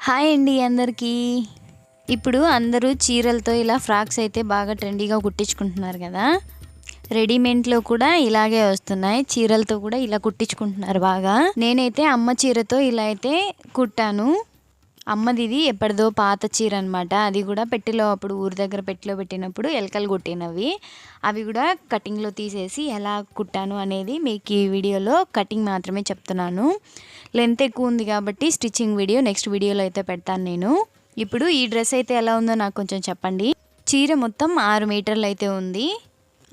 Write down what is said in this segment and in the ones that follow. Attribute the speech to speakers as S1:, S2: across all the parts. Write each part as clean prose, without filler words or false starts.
S1: Hi అండి అందరికీ. ఇప్పుడు అందరూ చీరలతో ఇలా ఫ్రాక్స్ అయితే బాగా ట్రెండీగా కుట్టించుకుంటున్నారు కదా. రెడీమేడ్లో కూడా ఇలాగే వస్తున్నాయి, చీరలతో కూడా ఇలా కుట్టించుకుంటున్నారు బాగా. నేనైతే అమ్మ చీరతో ఇలా అయితే కుట్టాను. అమ్మది ఇది ఎప్పటిదో పాత చీర అనమాట. అది కూడా పెట్టెలో అప్పుడు ఊరి దగ్గర పెట్టెలో పెట్టినప్పుడు ఎలకలు కుట్టినవి. అవి కూడా కటింగ్లో తీసేసి ఎలా కుట్టాను అనేది మీకు ఈ వీడియోలో కటింగ్ మాత్రమే చెప్తున్నాను. లెంత్ ఎక్కువ ఉంది కాబట్టి స్టిచ్చింగ్ వీడియో నెక్స్ట్ వీడియోలో అయితే పెడతాను నేను. ఇప్పుడు ఈ డ్రెస్ అయితే ఎలా ఉందో నాకు కొంచెం చెప్పండి. చీర మొత్తం 6 మీటర్లు అయితే ఉంది.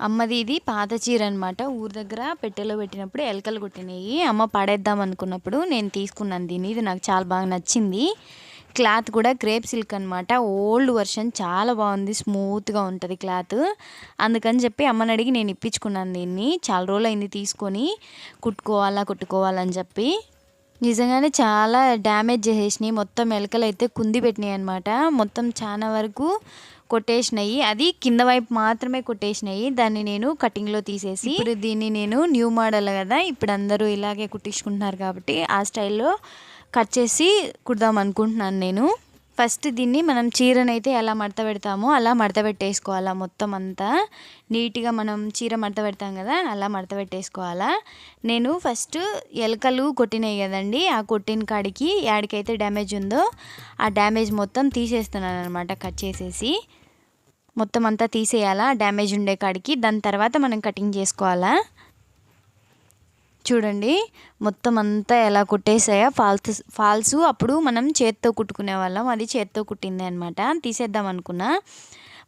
S1: అమ్మది ఇది పాత చీర అనమాట. ఊరి దగ్గర పెట్టెలో పెట్టినప్పుడు ఎలకలు కుట్టినాయి. అమ్మ పడేద్దాం అనుకున్నప్పుడు నేను తీసుకున్నాను దీన్ని. ఇది నాకు చాలా బాగా నచ్చింది. క్లాత్ కూడా క్రేప్ సిల్క్ అనమాట. ఓల్డ్ వర్షన్, చాలా బాగుంది, స్మూత్గా ఉంటుంది క్లాత్. అందుకని చెప్పి అమ్మని అడిగి నేను ఇప్పించుకున్నాను దీన్ని. చాలా రోజులు అయింది తీసుకొని, కుట్టుకోవాలని చెప్పి. నిజంగానే చాలా డ్యామేజ్ చేసేసినాయి. మొత్తం ఎలకలు అయితే కుంది పెట్టినాయి అనమాట. మొత్తం చాలా వరకు కొట్టేసినాయి. అది కింద వైపు మాత్రమే కొట్టేసినాయి. దాన్ని నేను కటింగ్లో తీసేసి, ఇప్పుడు దీన్ని నేను న్యూ మోడల్ కదా, ఇప్పుడు అందరూ ఇలాగే కుట్టించుకుంటున్నారు కాబట్టి ఆ స్టైల్లో కట్ చేసి కుడదాం అనుకుంటున్నాను నేను. ఫస్ట్ దీన్ని మనం చీరనైతే ఎలా మడత పెడతామో అలా మడత పెట్టేసుకోవాలా. మొత్తం అంతా నీట్గా మనం చీర మడత పెడతాం కదా, అలా మడత పెట్టేసుకోవాలా. నేను ఫస్ట్ ఎలకలు కొట్టినాయి కదండి, ఆ కొట్టిన కాడికి యాడికైతే డ్యామేజ్ ఉందో ఆ డ్యామేజ్ మొత్తం తీసేస్తున్నాను అనమాట. కట్ చేసేసి మొత్తం అంతా తీసేయాలా డ్యామేజ్ ఉండే కాడికి. దాని తర్వాత మనం కటింగ్ చేసుకోవాలా. చూడండి మొత్తం అంతా ఎలా కుట్టేసాయో. ఫాల్స్ అప్పుడు మనం చేత్తో కుట్టుకునే వాళ్ళం, అది చేత్తో కుట్టింది అనమాట. తీసేద్దాం అనుకున్నా,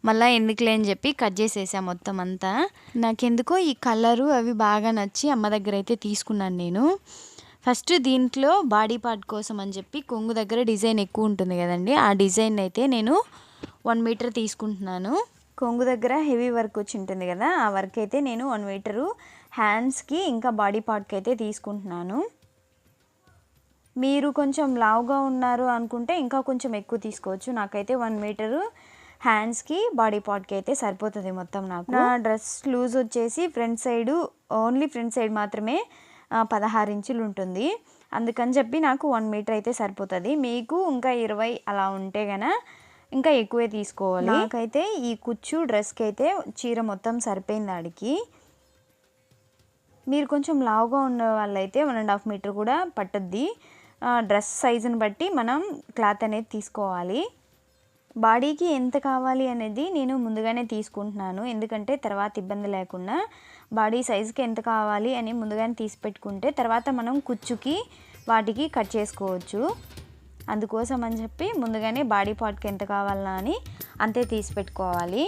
S1: మళ్ళీ ఎందుకులే అని చెప్పి కట్ చేసేసా మొత్తం అంతా. నాకెందుకో ఈ కలరు అవి బాగా నచ్చి అమ్మ దగ్గర అయితే తీసుకున్నాను నేను. ఫస్ట్ దీంట్లో బాడీ పార్ట్ కోసం అని చెప్పి కొంగు దగ్గర డిజైన్ ఎక్కువ ఉంటుంది కదండి, ఆ డిజైన్ అయితే నేను 1 మీటర్ తీసుకుంటున్నాను. కొంగు దగ్గర హెవీ వర్క్ వచ్చి ఉంటుంది కదా, ఆ వర్క్ అయితే నేను 1 మీటరు హ్యాండ్స్కి ఇంకా బాడీ పార్ట్కి అయితే తీసుకుంటున్నాను. మీరు కొంచెం లావుగా ఉన్నారు అనుకుంటే ఇంకా కొంచెం ఎక్కువ తీసుకోవచ్చు. నాకైతే 1 మీటరు హ్యాండ్స్కి బాడీ పార్ట్కి అయితే సరిపోతుంది మొత్తం. నాకు నా డ్రెస్ లూజ్ వచ్చేసి front side, only front side మాత్రమే 16 ఇంచులు ఉంటుంది. అందుకని చెప్పి నాకు 1 మీటర్ అయితే సరిపోతుంది. మీకు ఇంకా 20 అలా ఉంటే గన ఇంకా ఎక్కువే తీసుకోవాలి. నాకైతే ఈ కుచ్చు డ్రెస్కి అయితే చీర మొత్తం సరిపోయింది ఆడికి. మీరు కొంచెం లావుగా ఉన్న వాళ్ళైతే 1.5 మీటర్ కూడా పట్టుద్ది. డ్రెస్ సైజుని బట్టి మనం క్లాత్ అనేది తీసుకోవాలి. బాడీకి ఎంత కావాలి అనేది నేను ముందుగానే తీసుకుంటున్నాను, ఎందుకంటే తర్వాత ఇబ్బంది లేకుండా బాడీ సైజుకి ఎంత కావాలి అని ముందుగానే తీసి పెట్టుకుంటే తర్వాత మనం కుచ్చుకి వాటికి కట్ చేసుకోవచ్చు. అందుకోసం అని చెప్పి ముందుగానే బాడీ పార్ట్కి ఎంత కావాలన్నా అని అంతే తీసి పెట్టుకోవాలి.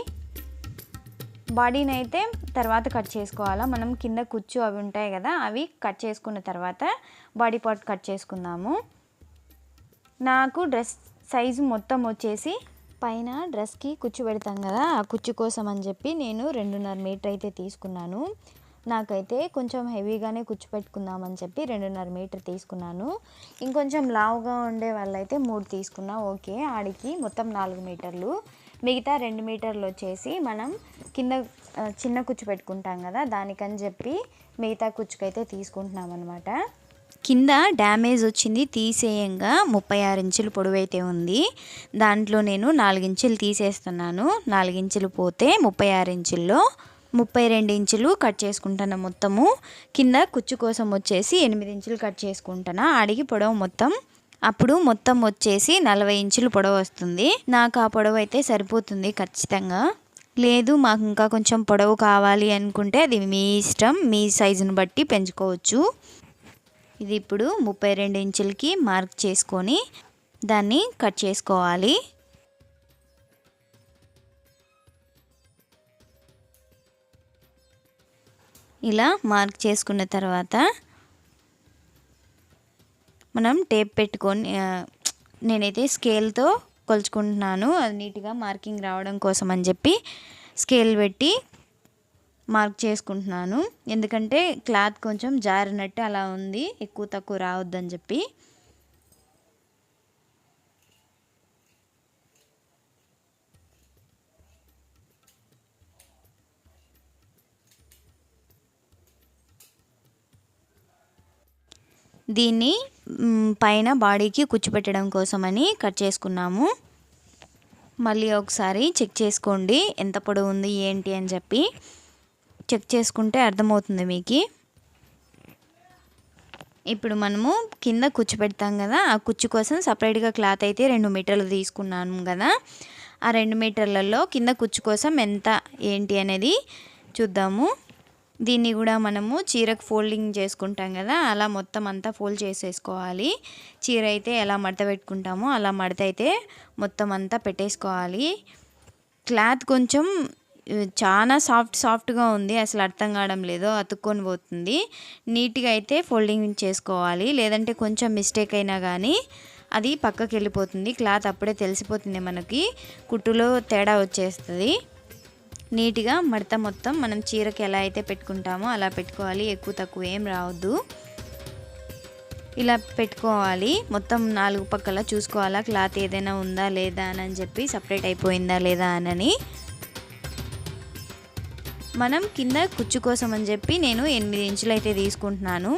S1: బాడీని అయితే తర్వాత కట్ చేసుకోవాలా. మనం కింద కుచ్చు అవి ఉంటాయి కదా, అవి కట్ చేసుకున్న తర్వాత బాడీ పార్ట్ కట్ చేసుకుందాము. నాకు డ్రెస్ సైజు మొత్తం వచ్చేసి పైన డ్రెస్కి కుచ్చు పెడతాం కదా, ఆ కుచ్చు కోసం అని చెప్పి నేను 2.5 మీటర్ అయితే తీసుకున్నాను. నాకైతే కొంచెం హెవీగానే కుచ్చు పెట్టుకుందామని చెప్పి 2.5 మీటర్ తీసుకున్నాను. ఇంకొంచెం లావుగా ఉండే వాళ్ళైతే 3 తీసుకున్నా ఓకే. ఆడికి మొత్తం 4 మీటర్లు. మిగతా 2 మీటర్లు వచ్చేసి మనం కింద చిన్న కుచ్చు పెట్టుకుంటాం కదా, దానికని చెప్పి మిగతా కుచ్చుకైతే తీసుకుంటున్నాం అనమాట. కింద డ్యామేజ్ వచ్చింది తీసేయంగా 36 ఇంచులు పొడవైతే ఉంది. దాంట్లో నేను 4 ఇంచులు తీసేస్తున్నాను. 4 ఇంచులు పోతే 36 ఇంచుల్లో 32 ఇంచులు కట్ చేసుకుంటాను మొత్తము. కింద కుచ్చు కోసం వచ్చేసి 8 ఇంచులు కట్ చేసుకుంటాను. ఆడికి పొడవు మొత్తం అప్పుడు మొత్తం వచ్చేసి 40 ఇంచులు పొడవు వస్తుంది. నాకు ఆ పొడవు అయితే సరిపోతుంది ఖచ్చితంగా. లేదు మాకు ఇంకా కొంచెం పొడవు కావాలి అనుకుంటే అది మీ ఇష్టం, మీ సైజుని బట్టి పెంచుకోవచ్చు. ఇది ఇప్పుడు 32 ఇంచులకి మార్క్ చేసుకొని దాన్ని కట్ చేసుకోవాలి. ఇలా మార్క్ చేసుకున్న తర్వాత మనం టేప్ పెట్టుకొని, నేనైతే స్కేల్తో కొలుచుకుంటున్నాను, అది నీట్గా మార్కింగ్ రావడం కోసం అని చెప్పి స్కేల్ పెట్టి మార్క్ చేసుకుంటున్నాను. ఎందుకంటే క్లాత్ కొంచెం జారినట్టు అలా ఉంది, ఎక్కువ తక్కువ రావద్దని చెప్పి. దీన్ని పైన బాడీకి కుచ్చు పెట్టడం కోసమని కట్ చేసుకున్నాము. మళ్ళీ ఒకసారి చెక్ చేసుకోండి ఎంత పొడవు ఉంది ఏంటి అని చెప్పి. చెక్ చేసుకుంటే అర్థమవుతుంది మీకు. ఇప్పుడు మనము కింద కుచ్చు పెడతాం కదా, ఆ కుచ్చు కోసం సపరేట్గా క్లాత్ అయితే 2 మీటర్లు తీసుకున్నాను కదా. ఆ 2 మీటర్లలో కింద కుచ్చు కోసం ఎంత ఏంటి అనేది చూద్దాము. దీన్ని కూడా మనము చీరకు ఫోల్డింగ్ చేసుకుంటాం కదా, అలా మొత్తం అంతా ఫోల్డ్ చేసేసుకోవాలి. చీర అయితే ఎలా మడత పెట్టుకుంటామో అలా మడత అయితే మొత్తం అంతా పెట్టేసుకోవాలి. క్లాత్ కొంచెం చాలా సాఫ్ట్గా ఉంది, అసలు అర్థం కావడం లేదు, అతుక్కొని పోతుంది. నీట్గా అయితే ఫోల్డింగ్ చేసుకోవాలి, లేదంటే కొంచెం మిస్టేక్ అయినా కానీ అది పక్కకి వెళ్ళిపోతుంది. క్లాత్ అప్పుడే తెలిసిపోతుంది మనకి, కుట్టులో తేడా వచ్చేస్తుంది. నీట్గా మడత మొత్తం మనం చీరకి ఎలా అయితే పెట్టుకుంటామో అలా పెట్టుకోవాలి, ఎక్కువ తక్కువ ఏం రావద్దు. ఇలా పెట్టుకోవాలి. మొత్తం 4 పక్కల చూసుకోవాలా క్లాత్ ఏదైనా ఉందా లేదా అని చెప్పి, సపరేట్ అయిపోయిందా లేదా అని. మనం కింద కుచ్చు కోసం అని చెప్పి నేను 8 ఇంచులు అయితే తీసుకుంటున్నాను.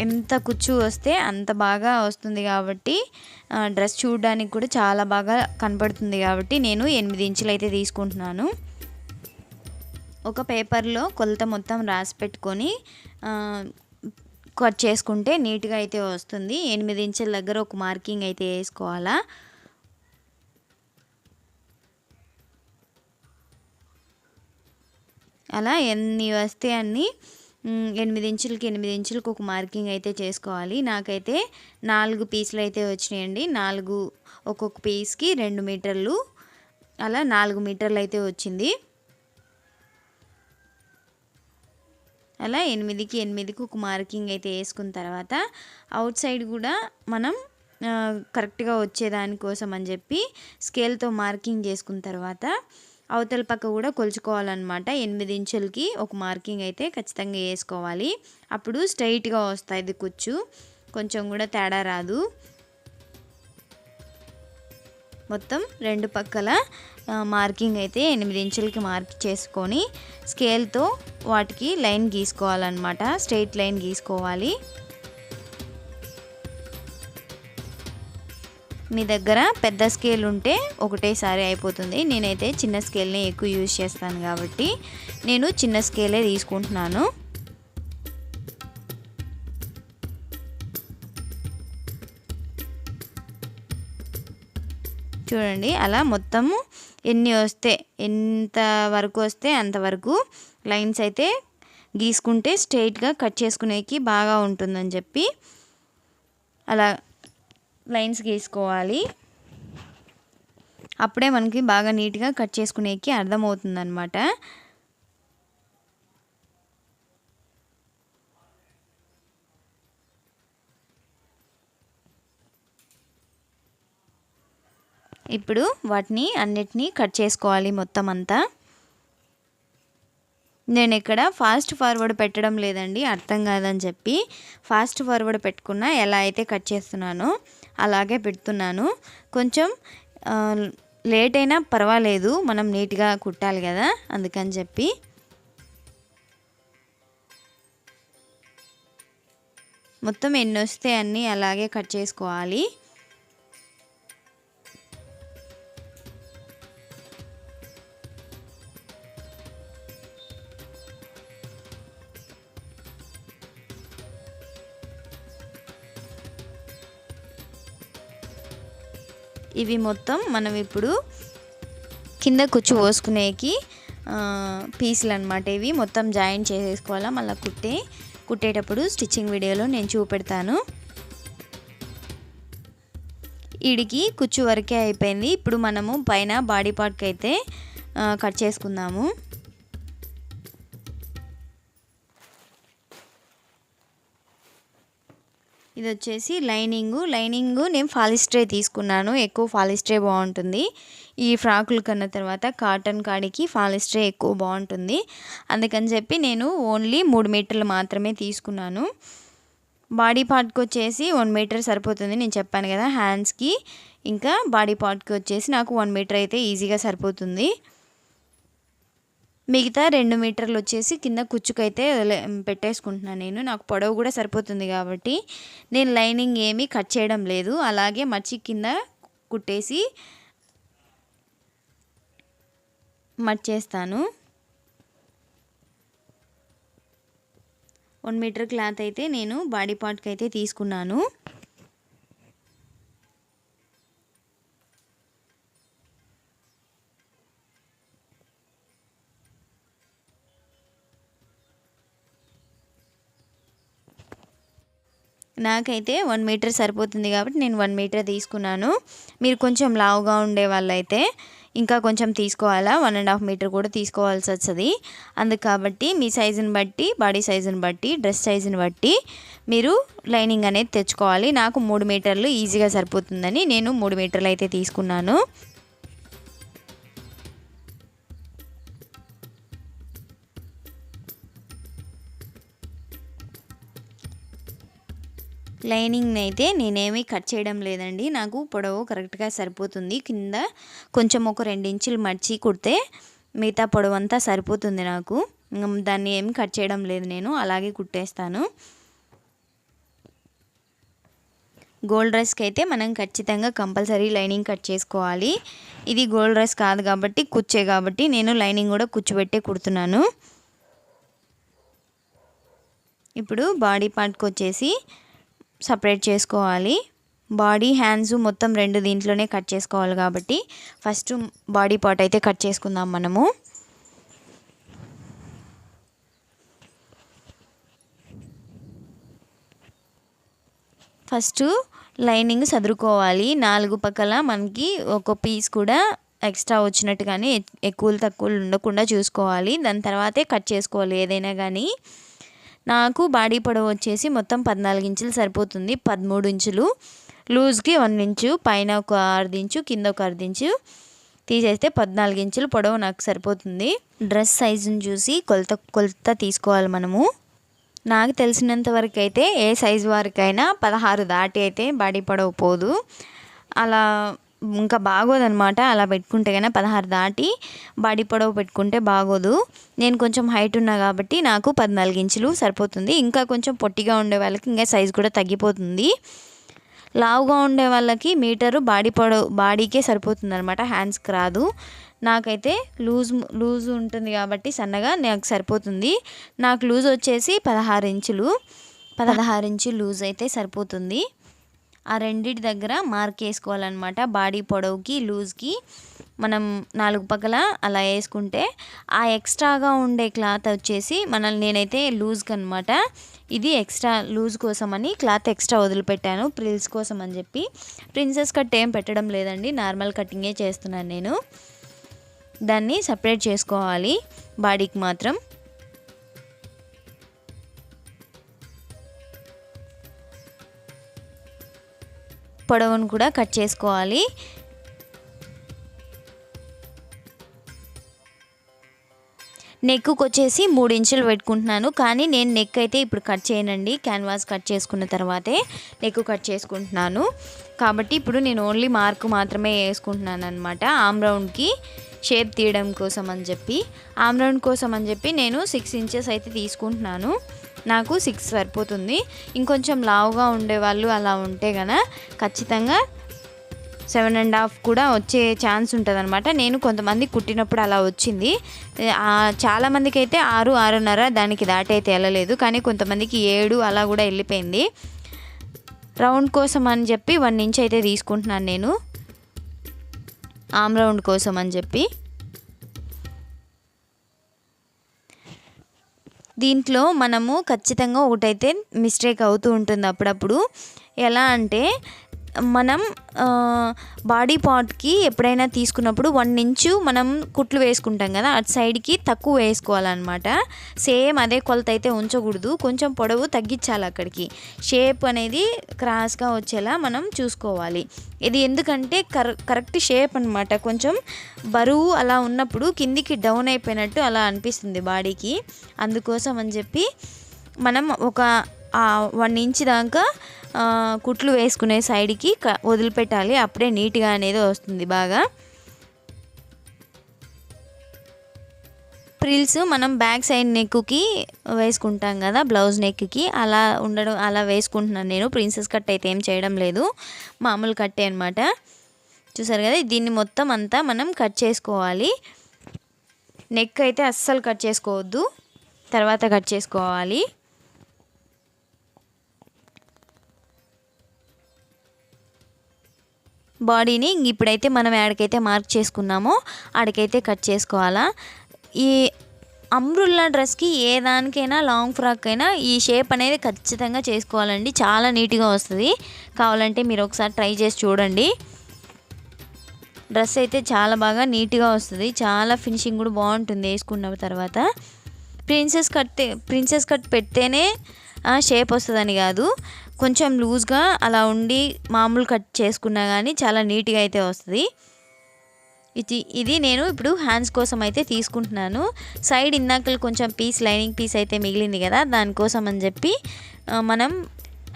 S1: ఎంత కుచ్చు వస్తే అంత బాగా వస్తుంది కాబట్టి, డ్రెస్ చూడడానికి కూడా చాలా బాగా కనపడుతుంది కాబట్టి నేను 8 ఇంచులు అయితే తీసుకుంటున్నాను. ఒక పేపర్లో కొలత మొత్తం రాసి పెట్టుకొని కట్ చేసుకుంటే నీట్గా అయితే వస్తుంది. 8 ఇంచుల దగ్గర ఒక మార్కింగ్ అయితే వేసుకోవాలా. అలా ఎన్ని వస్తే అన్ని 8 ఇంచులకి 8 ఇంచులకు ఒక మార్కింగ్ అయితే చేసుకోవాలి. నాకైతే 4 పీసులు అయితే వచ్చినాయండి. 4 ఒక్కొక్క పీస్కి 2 మీటర్లు, అలా 4 మీటర్లు అయితే వచ్చింది. అలా 8కి 8కి ఒక మార్కింగ్ అయితే వేసుకున్న తర్వాత అవుట్ సైడ్ కూడా మనం కరెక్ట్గా వచ్చేదానికోసం అని చెప్పి స్కేల్తో మార్కింగ్ చేసుకున్న తర్వాత అవతల పక్క కూడా కొలుచుకోవాలన్నమాట. 8 ఇంచులకి ఒక మార్కింగ్ అయితే ఖచ్చితంగా వేసుకోవాలి. అప్పుడు స్ట్రైట్గా వస్తుంది కుచ్చు, కొంచెం కూడా తేడా రాదు. మొత్తం 2 పక్కల మార్కింగ్ అయితే 8 ఇంచులకి మార్క్ చేసుకొని స్కేల్తో వాటికి లైన్ గీసుకోవాలన్నమాట. స్ట్రైట్ లైన్ గీసుకోవాలి. మీ దగ్గర పెద్ద స్కేల్ ఉంటే ఒకటేసారి అయిపోతుంది. నేనైతే చిన్న స్కేల్ని ఎక్కువ యూజ్ చేస్తాను కాబట్టి నేను చిన్న స్కేలే తీసుకుంటున్నాను. చూడండి, అలా మొత్తము ఎంత వరకు వస్తే అంతవరకు లైన్స్ అయితే గీసుకుంటే స్ట్రైట్గా కట్ చేసుకునేకి బాగా ఉంటుందని చెప్పి అలా లైన్స్ గీసుకోవాలి. అప్పుడే మనకి బాగా నీట్గా కట్ చేసుకునేకి అర్థమవుతుంది అన్నమాట. ఇప్పుడు వాటిని అన్నిటినీ కట్ చేసుకోవాలి మొత్తం అంతా. నేను ఇక్కడ ఫాస్ట్ ఫార్వర్డ్ పెట్టడం లేదండి, అర్థం కాదని చెప్పి. ఫాస్ట్ ఫార్వర్డ్ పెట్టుకున్నా ఎలా అయితే కట్ చేస్తున్నానో అలాగే పెడుతున్నాను. కొంచెం లేట్ అయినా పర్వాలేదు, మనం నీట్గా కుట్టాలి కదా, అందుకని చెప్పి. మొత్తం ఎన్ని వస్తే అన్నీ అలాగే కట్ చేసుకోవాలి. ఇవి మొత్తం మనం ఇప్పుడు కింద కుచ్చు పోసుకునేకి పీసులు అనమాట. ఇవి మొత్తం జాయింట్ చేసేసుకోవాలా. మళ్ళీ కుట్టేటప్పుడు స్టిచ్చింగ్ వీడియోలో నేను చూపెడతాను. ఈడికి కుచ్చు వరకే అయిపోయింది. ఇప్పుడు మనము పైన బాడీ పార్ట్కి అయితే కట్ చేసుకుందాము. ఇది వచ్చేసి లైనింగు నేను పాలిస్టరే తీసుకున్నాను. ఎక్కువ పాలిస్టరే బాగుంటుంది ఈ ఫ్రాకుల కన్నా. తర్వాత కాటన్ కాడికి పాలిస్టరే ఎక్కువ బాగుంటుంది. అందుకని చెప్పి నేను ఓన్లీ 3 మీటర్లు మాత్రమే తీసుకున్నాను. బాడీ పార్ట్కి వచ్చేసి 1 మీటర్ సరిపోతుంది. నేను చెప్పాను కదా, హ్యాండ్స్కి ఇంకా బాడీ పార్ట్కి వచ్చేసి నాకు 1 మీటర్ అయితే ఈజీగా సరిపోతుంది. మిగతా 2 మీటర్లు వచ్చేసి కింద కుచ్చుకైతే పెట్టేసుకుంటున్నాను నేను. నాకు పొడవు కూడా సరిపోతుంది కాబట్టి నేను లైనింగ్ ఏమీ కట్ చేయడం లేదు. అలాగే మర్చి కింద కుట్టేసి మర్చేస్తాను. 1 మీటర్ క్లాత్ అయితే నేను బాడీ పార్ట్కి అయితే తీసుకున్నాను. నాకైతే 1 మీటర్ సరిపోతుంది కాబట్టి నేను 1 మీటర్ తీసుకున్నాను. మీరు కొంచెం లావుగా ఉండే వాళ్ళైతే ఇంకా కొంచెం తీసుకోవాలా, 1.5 మీటర్ కూడా తీసుకోవాల్సి వస్తుంది. అందుకు కాబట్టి మీ సైజుని బట్టి, బాడీ సైజుని బట్టి, డ్రెస్ సైజుని బట్టి మీరు లైనింగ్ అనేది తెచ్చుకోవాలి. నాకు 3 మీటర్లు ఈజీగా సరిపోతుందని నేను 3 మీటర్లు అయితే తీసుకున్నాను. లైనింగ్ని అయితే నేనేమీ కట్ చేయడం లేదండి. నాకు పొడవు కరెక్ట్గా సరిపోతుంది. కింద కొంచెం ఒక 2 ఇంచులు మర్చి కుడితే మిగతా పొడవు అంతా సరిపోతుంది నాకు. దాన్ని ఏమి కట్ చేయడం లేదు, నేను అలాగే కుట్టేస్తాను. గోల్డ్ డ్రెస్కి అయితే మనం ఖచ్చితంగా కంపల్సరీ లైనింగ్ కట్ చేసుకోవాలి. ఇది గోల్డ్ డ్రెస్ కాదు కాబట్టి కుచ్చే కాబట్టి నేను లైనింగ్ కూడా కుచ్చిపెట్టే కుడుతున్నాను. ఇప్పుడు బాడీ పార్ట్కి వచ్చేసి సపరేట్ చేసుకోవాలి. బాడీ, హ్యాండ్స్ మొత్తం 2 దీంట్లోనే కట్ చేసుకోవాలి కాబట్టి ఫస్ట్ బాడీ పార్ట్ అయితే కట్ చేసుకుందాం మనము. First lining సదురుకోవాలి. 4 పక్కల మనకి ఒక పీస్ కూడా ఎక్స్ట్రా వచ్చినట్టుగానే ఎక్కువలు తక్కువలు ఉండకుండా చూసుకోవాలి. దాని తర్వాతే కట్ చేసుకోవాలి ఏదైనా కానీ. నాకు బాడీ పొడవు వచ్చేసి మొత్తం 14 ఇంచులు సరిపోతుంది. 13 ఇంచులు లూజ్కి 1 ఇంచు, పైన ఒక 1/2 ఇంచు, కింద ఒక 1/2 ఇంచు తీసేస్తే 14 ఇంచులు పొడవు నాకు సరిపోతుంది. డ్రెస్ సైజుని చూసి కొలత తీసుకోవాలి మనము. నాకు తెలిసినంత వరకు అయితే ఏ సైజు వారికైనా 16 దాటి అయితే బాడీ పొడవు పోదు. అలా ఇంకా బాగోదన్నమాట. అలా పెట్టుకుంటే కన్నా 16 దాటి బాడీ పొడవు పెట్టుకుంటే బాగోదు. నేను కొంచెం హైట్ ఉన్నా కాబట్టి నాకు 14 ఇంచులు సరిపోతుంది. ఇంకా కొంచెం పొట్టిగా ఉండే వాళ్ళకి ఇంకా సైజు కూడా తగ్గిపోతుంది. లావుగా ఉండే వాళ్ళకి మీటరు బాడీ పొడవు బాడీకే సరిపోతుంది అనమాట, హ్యాండ్స్కి రాదు. నాకైతే లూజ్ ఉంటుంది కాబట్టి సన్నగా నాకు సరిపోతుంది. నాకు లూజ్ వచ్చేసి 16 ఇంచులు. 16 ఇంచులు లూజ్ అయితే సరిపోతుంది. ఆ రెండిటి దగ్గర మార్క్ వేసుకోవాలన్నమాట. బాడీ పొడవుకి లూజ్కి మనం 4 పక్కల అలా వేసుకుంటే ఆ ఎక్స్ట్రాగా ఉండే క్లాత్ వచ్చేసి నేనైతే లూజ్కి అనమాట, ఇది ఎక్స్ట్రా లూజ్ కోసం అని క్లాత్ ఎక్స్ట్రా వదిలిపెట్టాను ప్రిల్స్ కోసం అని చెప్పి. ప్రిన్సెస్ కట్ ఏం పెట్టడం లేదండి, నార్మల్ కటింగే చేస్తున్నాను నేను. దాన్ని సపరేట్ చేసుకోవాలి బాడీకి మాత్రం. పొడవును కూడా కట్ చేసుకోవాలి. నెక్కు వచ్చేసి 3 ఇంచులు పెట్టుకుంటున్నాను. కానీ నేను నెక్ అయితే ఇప్పుడు కట్ చేయనండి, క్యాన్వాస్ కట్ చేసుకున్న తర్వాతే నెక్కు కట్ చేసుకుంటున్నాను. కాబట్టి ఇప్పుడు నేను ఓన్లీ మార్క్ మాత్రమే వేసుకుంటున్నాను అనమాట. ఆమ్ రౌండ్కి షేప్ తీయడం కోసం అని చెప్పి, ఆమ్ రౌండ్ కోసం అని చెప్పి నేను 6 ఇంచెస్ అయితే తీసుకుంటున్నాను. నాకు 6 సరిపోతుంది. ఇంకొంచెం లావుగా ఉండేవాళ్ళు అలా ఉంటే కనుక ఖచ్చితంగా 7.5 కూడా వచ్చే ఛాన్స్ ఉంటుంది అనమాట. నేను కొంతమంది కుట్టినప్పుడు అలా వచ్చింది. చాలామందికి అయితే 6, 6.5 దానికి దాటి అయితే వెళ్ళలేదు. కానీ కొంతమందికి 7 అలా కూడా వెళ్ళిపోయింది. రౌండ్ కోసం అని చెప్పి 1 ఇంచ్ అయితే తీసుకుంటున్నాను నేను, ఆమ్ రౌండ్ కోసం అని చెప్పి. దీంట్లో మనము ఖచ్చితంగా ఒకటైతే మిస్టేక్ అవుతూ ఉంటుంది అప్పుడప్పుడు. ఎలా అంటే మనం బాడీ పార్ట్కి ఎప్పుడైనా తీసుకున్నప్పుడు 1 ఇంచు మనం కుట్లు వేసుకుంటాం కదా, అటు సైడ్కి తక్కువ వేసుకోవాలన్నమాట. సేమ్ అదే కొలత అయితే ఉంచకూడదు, కొంచెం పొడవు తగ్గించాలి అక్కడికి. షేప్ అనేది క్రాస్గా వచ్చేలా మనం చూసుకోవాలి. ఇది ఎందుకంటే కరెక్ట్ షేప్ అనమాట. కొంచెం బరువు అలా ఉన్నప్పుడు కిందికి డౌన్ అయిపోయినట్టు అలా అనిపిస్తుంది బాడీకి. అందుకోసం అని చెప్పి మనం ఒక 1 ఇంచ్ దాకా కుట్లు వేసుకునే సైడ్కి వదిలిపెట్టాలి. అప్పుడే నీట్గా అనేది వస్తుంది బాగా. ఫ్రిల్స్ మనం బ్యాక్ సైడ్ నెక్కి వేసుకుంటాం కదా, బ్లౌజ్ నెక్కి అలా వేసుకుంటున్నాను నేను. ప్రిన్సెస్ కట్ అయితే ఏం చేయడం లేదు, మామూలు కట్టే అనమాట. చూసారు కదా, దీన్ని మొత్తం అంతా మనం కట్ చేసుకోవాలి. నెక్ అయితే అస్సలు కట్ చేసుకోవద్దు, తర్వాత కట్ చేసుకోవాలి. బాడీని ఇప్పుడైతే మనం ఎక్కడికైతే మార్క్ చేసుకున్నామో ఆడికైతే కట్ చేసుకోవాలా. ఈ అంబ్రుల్లా డ్రెస్కి ఏ దానికైనా లాంగ్ ఫ్రాక్ అయినా ఈ షేప్ అనేది ఖచ్చితంగా చేసుకోవాలండి, చాలా నీట్గా వస్తుంది. కావాలంటే మీరు ఒకసారి ట్రై చేసి చూడండి. డ్రెస్ అయితే చాలా బాగా నీట్గా వస్తుంది, చాలా ఫినిషింగ్ కూడా బాగుంటుంది వేసుకున్న తర్వాత. ప్రిన్సెస్ కట్ పెడితేనే షేప్ వస్తుందని కాదు, కొంచెం లూజ్గా అలా ఉండి మామూలు కట్ చేసుకున్నా కానీ చాలా నీట్గా అయితే వస్తుంది. ఇది నేను ఇప్పుడు హ్యాండ్స్ కోసం అయితే తీసుకుంటున్నాను. సైడ్ ఇందాకలు కొంచెం లైనింగ్ పీస్ అయితే మిగిలింది కదా, దానికోసం అని చెప్పి మనం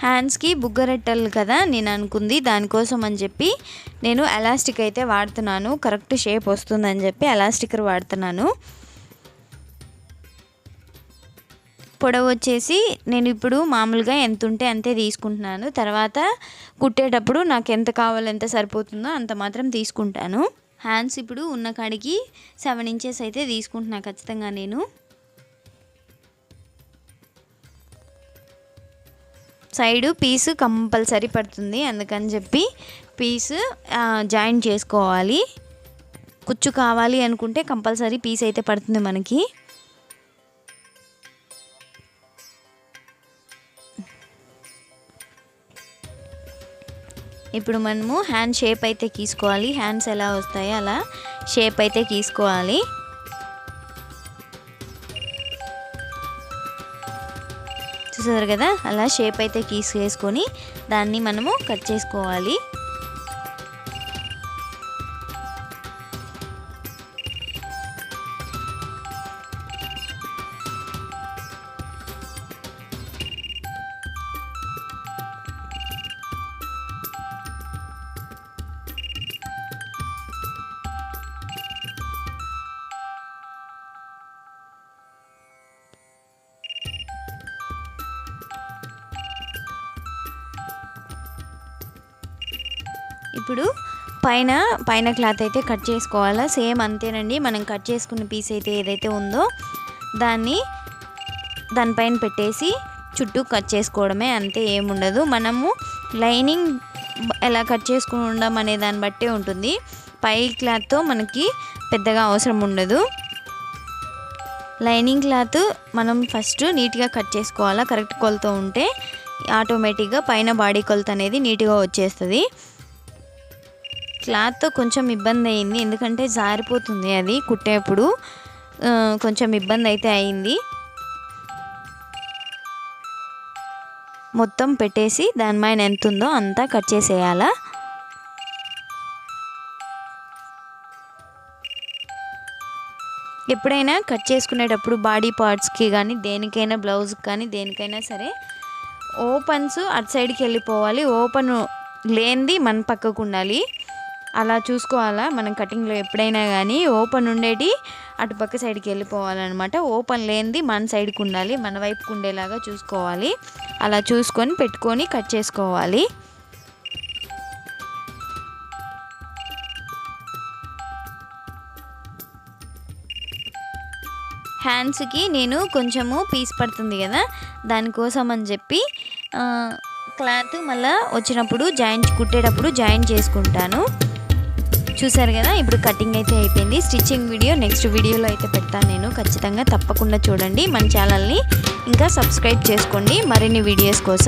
S1: హ్యాండ్స్కి బుగ్గరెట్టలు కదా నేను అనుకుంది, దానికోసం అని చెప్పి నేను ఎలాస్టిక్ అయితే వాడుతున్నాను. కరెక్ట్ షేప్ వస్తుందని చెప్పి ఎలాస్టికర్ వాడుతున్నాను. పొడవు వచ్చేసి నేను ఇప్పుడు మామూలుగా ఎంత ఉంటే అంతే తీసుకుంటున్నాను. తర్వాత కుట్టేటప్పుడు నాకు ఎంత కావాలో ఎంత సరిపోతుందో అంత మాత్రం తీసుకుంటాను. హ్యాండ్స్ ఇప్పుడు ఉన్న కాడికి 7 ఇంచెస్ అయితే తీసుకుంటున్నాను ఖచ్చితంగా నేను. సైడు పీసు కంపల్సరీ పడుతుంది, అందుకని చెప్పి పీసు జాయింట్ చేసుకోవాలి. కుచ్చు కావాలి అనుకుంటే కంపల్సరీ పీస్ అయితే పడుతుంది మనకి. ఇప్పుడు మనము హ్యాండ్ షేప్ అయితే గీసుకోవాలి. హ్యాండ్స్ ఎలా వస్తాయో అలా షేప్ అయితే గీసుకోవాలి. చూసారు కదా, అలా షేప్ అయితే గీసుకొని దాన్ని మనము కట్ చేసుకోవాలి. ఇప్పుడు పైన క్లాత్ అయితే కట్ చేసుకోవాలా. సేమ్ అంతేనండి, మనం కట్ చేసుకున్న పీస్ అయితే ఏదైతే ఉందో దానిపైన పెట్టేసి చుట్టూ కట్ చేసుకోవడమే, అంతే, ఏముండదు. మనము లైనింగ్ ఎలా కట్ చేసుకుందాం అనే దాన్ని బట్టే ఉంటుంది. పై క్లాత్తో మనకి పెద్దగా అవసరం ఉండదు. లైనింగ్ క్లాత్ మనం ఫస్ట్ నీట్గా కట్ చేసుకోవాలా. కరెక్ట్ కొలత ఉంటే ఆటోమేటిక్గా పైన బాడీ కొలత అనేది నీట్గా వచ్చేస్తుంది. క్లాత్తో కొంచెం ఇబ్బంది అయింది, ఎందుకంటే జారిపోతుంది అది కుట్టేప్పుడు, కొంచెం ఇబ్బంది అయితే అయింది. మొత్తం పెట్టేసి దానిపైన ఎంత ఉందో అంతా కట్ చేసేయాలా. ఎప్పుడైనా కట్ చేసుకునేటప్పుడు బాడీ పార్ట్స్కి కానీ దేనికైనా, బ్లౌజ్కి కానీ దేనికైనా సరే ఓపెన్స్ అటు సైడ్కి వెళ్ళిపోవాలి, ఓపెన్ లేనిది మన పక్కకు ఉండాలి. అలా చూసుకోవాలా మనం కటింగ్లో ఎప్పుడైనా కానీ. ఓపెన్ ఉండేటి అటు పక్క సైడ్కి వెళ్ళిపోవాలన్నమాట, ఓపెన్ లేనిది మన సైడ్కి ఉండాలి, మన వైపుకు ఉండేలాగా చూసుకోవాలి. అలా చూసుకొని పెట్టుకొని కట్ చేసుకోవాలి. హ్యాండ్స్కి నేను కొంచెము పీస్ పడుతుంది కదా, దానికోసం అని చెప్పి క్లాత్ మళ్ళీ వచ్చినప్పుడు కుట్టేటప్పుడు జాయింట్ చేసుకుంటాను. చూసారు కదా, ఇప్పుడు కటింగ్ అయితే అయిపోయింది. స్టిచ్చింగ్ వీడియో నెక్స్ట్ వీడియోలో అయితే పెడతాను నేను, ఖచ్చితంగా తప్పకుండా చూడండి. మన ఛానల్ని ఇంకా సబ్స్క్రైబ్ చేసుకోండి మరిన్ని వీడియోస్ కోసం.